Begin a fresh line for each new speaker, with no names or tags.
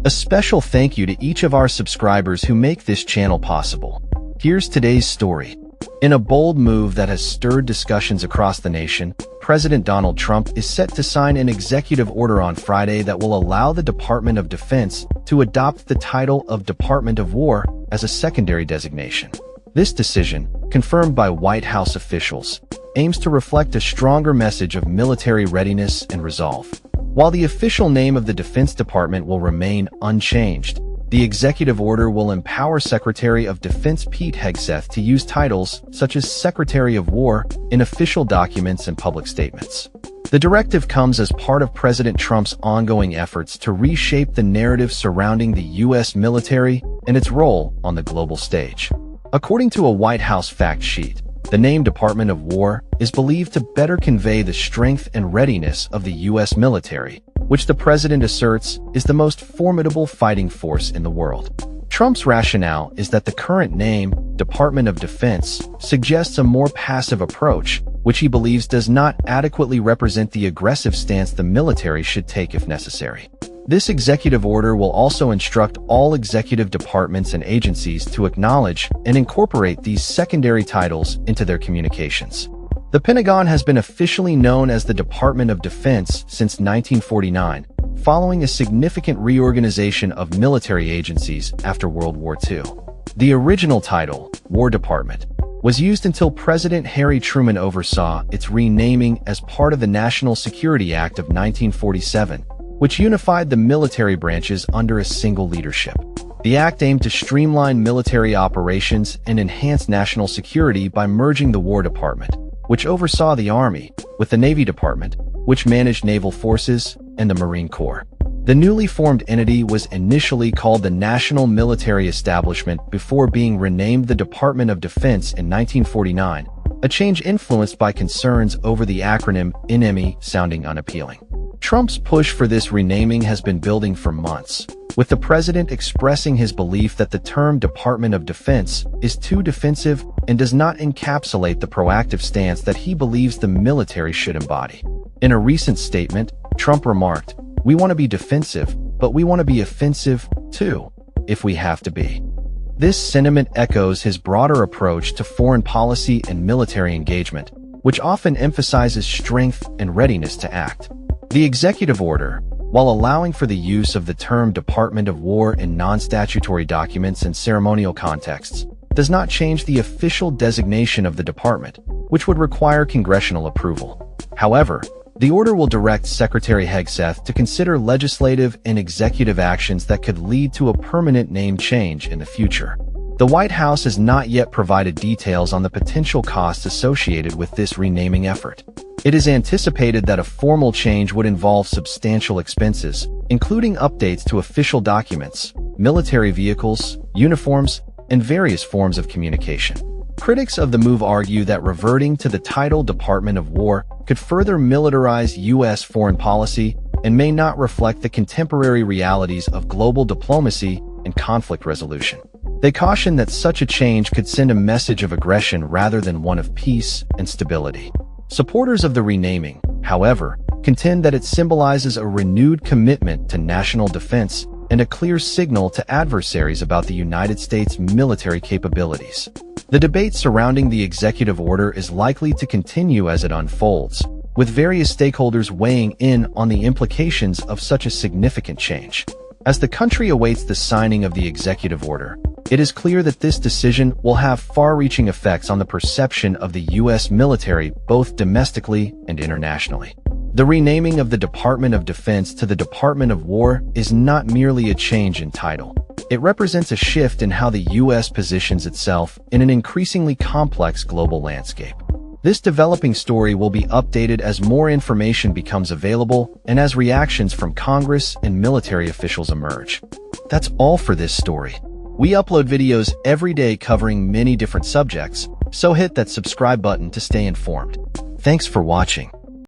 A special thank you to each of our subscribers who make this channel possible. Here's today's story. In a bold move that has stirred discussions across the nation, President Donald Trump is set to sign an executive order on Friday that will allow the Department of Defense to adopt the title of Department of War as a secondary designation. This decision, confirmed by White House officials, aims to reflect a stronger message of military readiness and resolve. While the official name of the Defense Department will remain unchanged, the executive order will empower Secretary of Defense Pete Hegseth to use titles such as Secretary of War in official documents and public statements. The directive comes as part of President Trump's ongoing efforts to reshape the narrative surrounding the U.S. military and its role on the global stage. According to a White House fact sheet, the name Department of War is believed to better convey the strength and readiness of the U.S. military, which the president asserts is the most formidable fighting force in the world. Trump's rationale is that the current name, Department of Defense, suggests a more passive approach, which he believes does not adequately represent the aggressive stance the military should take if necessary. This executive order will also instruct all executive departments and agencies to acknowledge and incorporate these secondary titles into their communications. The Pentagon has been officially known as the Department of Defense since 1949, following a significant reorganization of military agencies after World War II. The original title, War Department, was used until President Harry Truman oversaw its renaming as part of the National Security Act of 1947, which unified the military branches under a single leadership. The act aimed to streamline military operations and enhance national security by merging the War Department, which oversaw the Army, with the Navy Department, which managed naval forces, and the Marine Corps. The newly formed entity was initially called the National Military Establishment before being renamed the Department of Defense in 1949, a change influenced by concerns over the acronym NME sounding unappealing. Trump's push for this renaming has been building for months, with the president expressing his belief that the term Department of Defense is too defensive and does not encapsulate the proactive stance that he believes the military should embody. In a recent statement, Trump remarked, "We want to be defensive, but we want to be offensive, too, if we have to be." This sentiment echoes his broader approach to foreign policy and military engagement, which often emphasizes strength and readiness to act. The executive order, while allowing for the use of the term Department of War in non-statutory documents and ceremonial contexts, does not change the official designation of the department, which would require congressional approval. However, the order will direct Secretary Hegseth to consider legislative and executive actions that could lead to a permanent name change in the future. The White House has not yet provided details on the potential costs associated with this renaming effort. It is anticipated that a formal change would involve substantial expenses, including updates to official documents, military vehicles, uniforms, and various forms of communication. Critics of the move argue that reverting to the title Department of War could further militarize U.S. foreign policy and may not reflect the contemporary realities of global diplomacy and conflict resolution. They caution that such a change could send a message of aggression rather than one of peace and stability. Supporters of the renaming, however, contend that it symbolizes a renewed commitment to national defense and a clear signal to adversaries about the United States' military capabilities. The debate surrounding the executive order is likely to continue as it unfolds, with various stakeholders weighing in on the implications of such a significant change. As the country awaits the signing of the executive order, it is clear that this decision will have far-reaching effects on the perception of the U.S. military both domestically and internationally. The renaming of the Department of Defense to the Department of War is not merely a change in title. It represents a shift in how the U.S. positions itself in an increasingly complex global landscape. This developing story will be updated as more information becomes available and as reactions from Congress and military officials emerge. That's all for this story. We upload videos every day covering many different subjects, so hit that subscribe button to stay informed. Thanks for watching.